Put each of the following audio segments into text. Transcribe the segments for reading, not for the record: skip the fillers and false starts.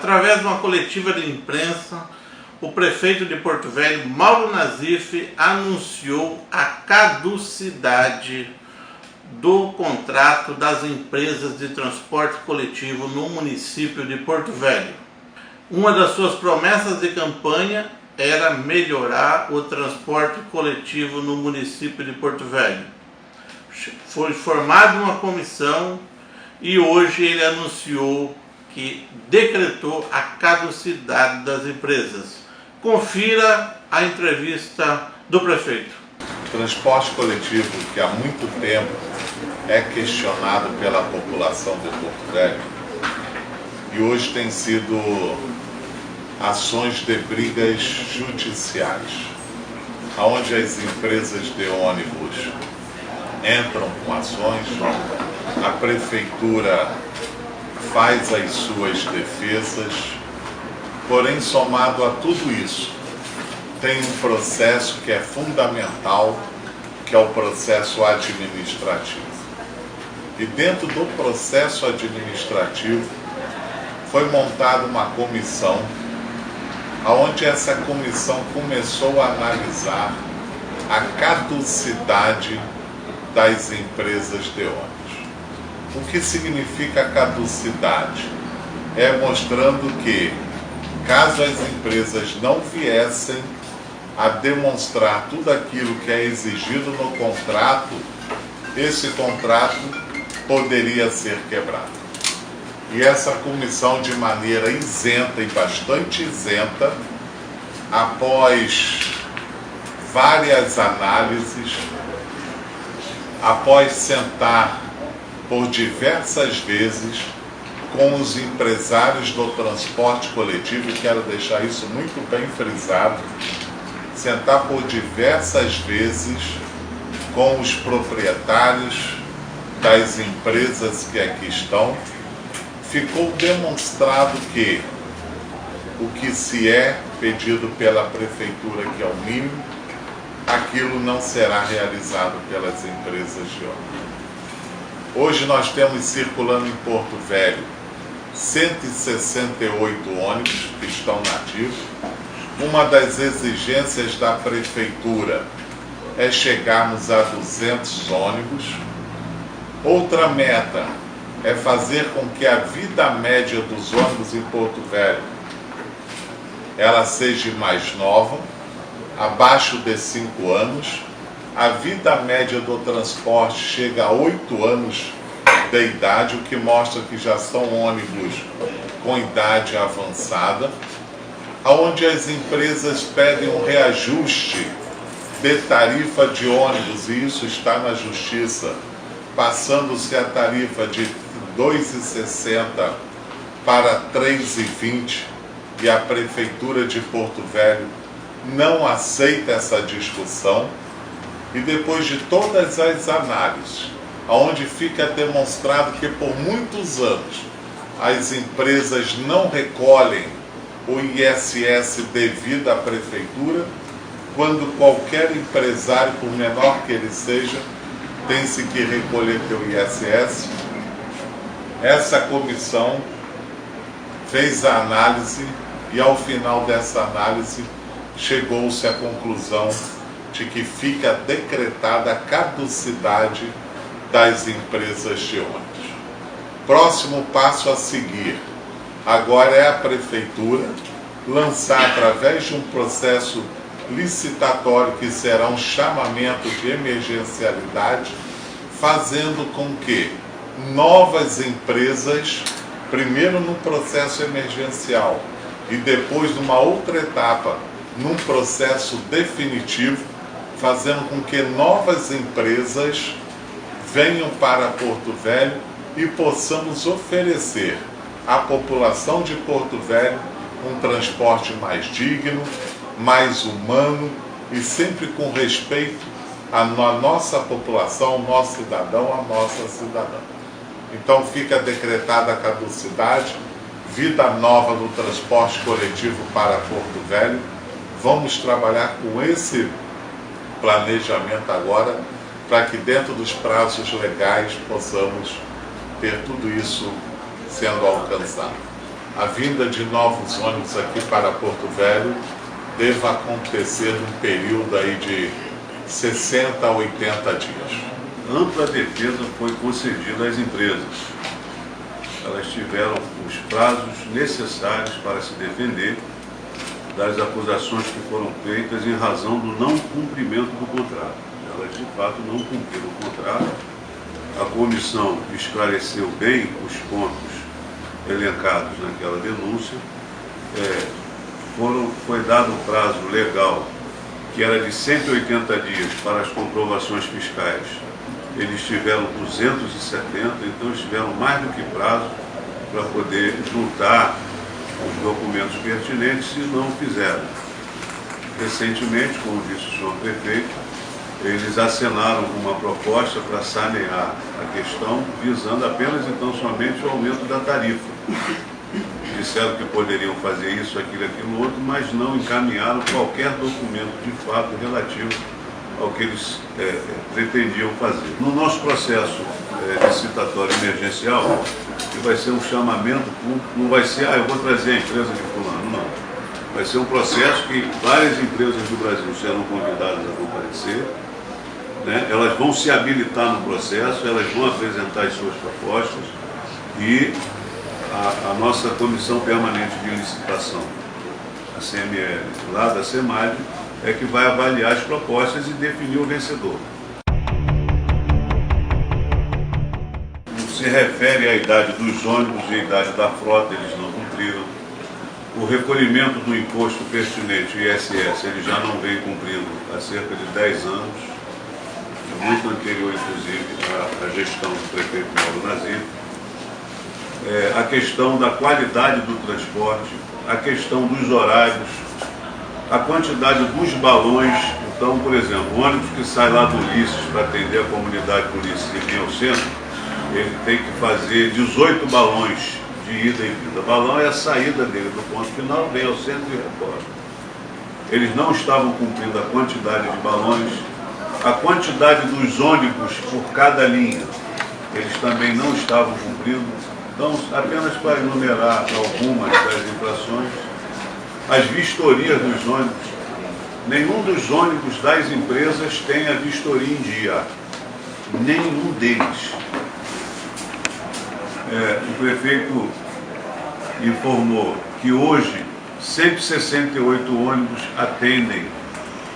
Através de uma coletiva de imprensa, o prefeito de Porto Velho, Mauro Nazif, anunciou a caducidade do contrato das empresas de transporte coletivo no município de Porto Velho. Uma das suas promessas de campanha era melhorar o transporte coletivo no município de Porto Velho. Foi formada uma comissão e hoje ele anunciou que decretou a caducidade das empresas. Confira a entrevista do prefeito. O transporte coletivo, que há muito tempo é questionado pela população de Porto Velho, e hoje tem sido ações de brigas judiciais, onde as empresas de ônibus entram com ações, a prefeitura faz as suas defesas, porém, somado a tudo isso, tem um processo que é fundamental, que é o processo administrativo. E dentro do processo administrativo foi montada uma comissão, onde essa comissão começou a analisar a caducidade das empresas de ônibus. O que significa caducidade? É mostrando que, caso as empresas não viessem a demonstrar tudo aquilo que é exigido no contrato, esse contrato poderia ser quebrado. E essa comissão, de maneira isenta e bastante isenta, após várias análises, após sentar por diversas vezes com os empresários do transporte coletivo, e quero deixar isso muito bem frisado, sentar por diversas vezes com os proprietários das empresas que aqui estão, ficou demonstrado que o que se é pedido pela prefeitura, que é o mínimo, aquilo não será realizado pelas empresas de ônibus. Hoje nós temos circulando em Porto Velho 168 ônibus que estão nativos. Uma das exigências da prefeitura é chegarmos a 200 ônibus. Outra meta é fazer com que a vida média dos ônibus em Porto Velho ela seja mais nova, abaixo de 5 anos. A vida média do transporte chega a 8 anos de idade, o que mostra que já são ônibus com idade avançada, onde as empresas pedem um reajuste de tarifa de ônibus, e isso está na Justiça, passando-se a tarifa de R$ 2,60 para R$ 3,20, e a Prefeitura de Porto Velho não aceita essa discussão. E depois de todas as análises, onde fica demonstrado que por muitos anos as empresas não recolhem o ISS devido à prefeitura, quando qualquer empresário, por menor que ele seja, tem-se que recolher teu ISS, essa comissão fez a análise e, ao final dessa análise, chegou-se à conclusão de que fica decretada a caducidade das empresas de ônibus. Próximo passo a seguir, agora é a prefeitura lançar, através de um processo licitatório que será um chamamento de emergencialidade, fazendo com que novas empresas, primeiro no processo emergencial e depois numa outra etapa, num processo definitivo, fazendo com que novas empresas venham para Porto Velho e possamos oferecer à população de Porto Velho um transporte mais digno, mais humano e sempre com respeito à nossa população, ao nosso cidadão, à nossa cidadã. Então fica decretada a caducidade, vida nova do transporte coletivo para Porto Velho. Vamos trabalhar com esse planejamento agora, para que dentro dos prazos legais possamos ter tudo isso sendo alcançado. a vinda de novos ônibus aqui para Porto Velho deva acontecer num período aí de 60 a 80 dias. Ampla defesa foi concedida às empresas. Elas tiveram os prazos necessários para se defender das acusações que foram feitas em razão do não cumprimento do contrato. Elas, de fato, não cumpriram o contrato. A comissão esclareceu bem os pontos elencados naquela denúncia. Foi dado um prazo legal, que era de 180 dias para as comprovações fiscais. Eles tiveram 270, então eles tiveram mais do que prazo para poder juntar os documentos pertinentes e não fizeram. Recentemente, como disse o senhor prefeito, eles assinaram uma proposta para sanear a questão, visando apenas então somente o aumento da tarifa. Disseram que poderiam fazer isso, aquilo, outro, mas não encaminharam qualquer documento de fato relativo ao que eles pretendiam fazer. No nosso processo de citatório emergencial, que vai ser um chamamento público, não vai ser, eu vou trazer a empresa de fulano, não. Vai ser um processo que várias empresas do Brasil serão convidadas a comparecer, né? Elas vão se habilitar no processo, elas vão apresentar as suas propostas e a nossa Comissão Permanente de Licitação, a CML, lá da CEMAD, é que vai avaliar as propostas e definir o vencedor. Se refere à idade dos ônibus e à idade da frota, eles não cumpriram. O recolhimento do imposto pertinente, o ISS, ele já não vem cumprindo há cerca de 10 anos, muito anterior, inclusive, à gestão do prefeito Mauro Nazif. A questão da qualidade do transporte, a questão dos horários, a quantidade dos balões. Então, por exemplo, o ônibus que sai lá do Ulisses para atender a comunidade do Ulisses e vem ao centro, ele tem que fazer 18 balões de ida e vinda. Balão é a saída dele do ponto final, vem ao centro e retorna. Eles não estavam cumprindo a quantidade de balões, a quantidade dos ônibus por cada linha, eles também não estavam cumprindo. Então, apenas para enumerar algumas das infrações, as vistorias dos ônibus, nenhum dos ônibus das empresas tem a vistoria em dia, nenhum deles. O prefeito informou que hoje 168 ônibus atendem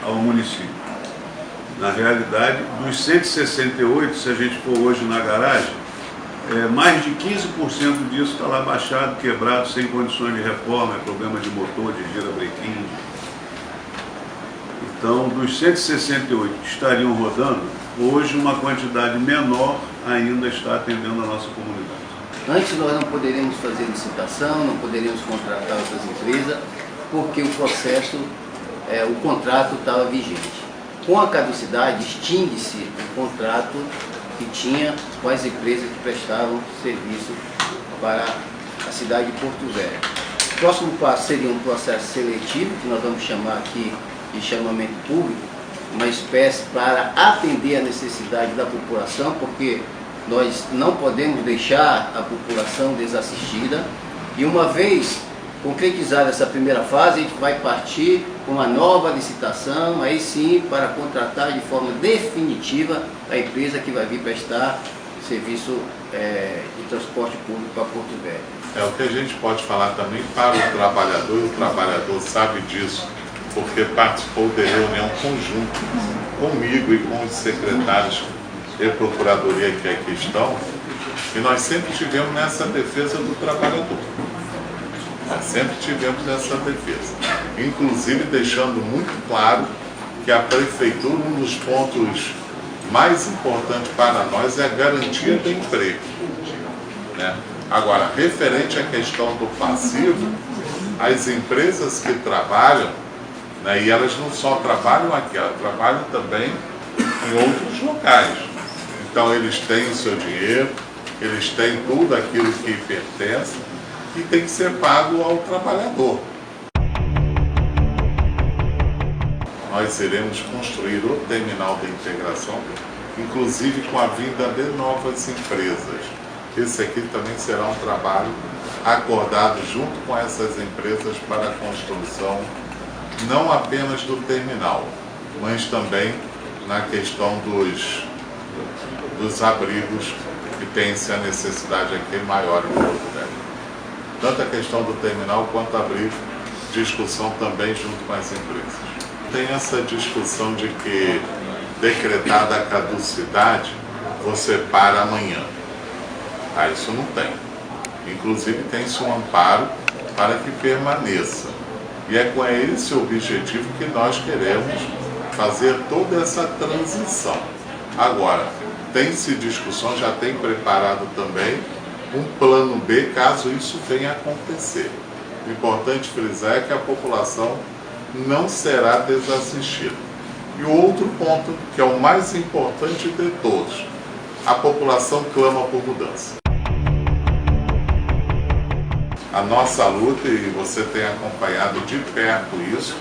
ao município. Na realidade, dos 168, se a gente for hoje na garagem, mais de 15% disso está lá baixado, quebrado, sem condições de reforma, problema de motor, de gira-brequim. Então, dos 168 que estariam rodando, hoje uma quantidade menor ainda está atendendo a nossa comunidade. Antes nós não poderíamos fazer licitação, não poderíamos contratar outras empresas, porque o processo, o contrato estava vigente. Com a caducidade, extingue-se o contrato que tinha com as empresas que prestavam serviço para a cidade de Porto Velho. O próximo passo seria um processo seletivo, que nós vamos chamar aqui de chamamento público, uma espécie para atender a necessidade da população, porque nós não podemos deixar a população desassistida. E uma vez concretizada essa primeira fase, a gente vai partir com uma nova licitação, aí sim, para contratar de forma definitiva a empresa que vai vir prestar serviço de transporte público para Porto Velho. O que a gente pode falar também para o trabalhador sabe disso, porque participou de reunião conjunta comigo e com os secretários de procuradoria que aqui estão, e nós sempre tivemos nessa defesa do trabalhador. Nós sempre tivemos essa defesa, inclusive deixando muito claro que a prefeitura, um dos pontos mais importantes para nós é a garantia do emprego, né? Agora, referente à questão do passivo, as empresas que trabalham, né, e elas não só trabalham aqui, elas trabalham também em outros locais. Então eles têm o seu dinheiro, eles têm tudo aquilo que pertence e tem que ser pago ao trabalhador. Nós iremos construir o terminal de integração, inclusive com a vinda de novas empresas. esse aqui também será um trabalho acordado junto com essas empresas para a construção não apenas do terminal, mas também na questão dos abrigos, que tem-se a necessidade aqui maior em Porto Velho. Tanto a questão do terminal quanto abrigo, discussão também junto com as empresas. Tem essa discussão de que, decretada a caducidade, você para amanhã. Isso não tem. Inclusive tem-se um amparo para que permaneça. E é com esse objetivo que nós queremos fazer toda essa transição. Agora, tem-se discussão, já tem preparado também um plano B caso isso venha a acontecer. O importante frisar é que a população não será desassistida. E o outro ponto, que é o mais importante de todos, a população clama por mudança. A nossa luta, e você tem acompanhado de perto isso,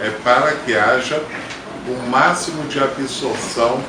é para que haja o máximo de absorção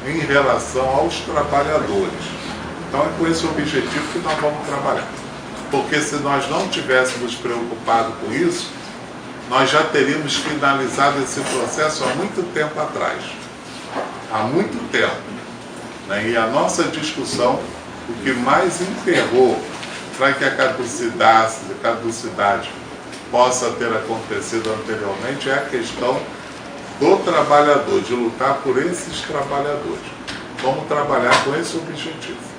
em relação aos trabalhadores. Então é com esse objetivo que nós vamos trabalhar. Porque se nós não tivéssemos preocupado com isso, nós já teríamos finalizado esse processo há muito tempo atrás. Há muito tempo. E a nossa discussão, o que mais emperrou para que a caducidade possa ter acontecido anteriormente é a questão do trabalhador, de lutar por esses trabalhadores. Vamos trabalhar com esse objetivo.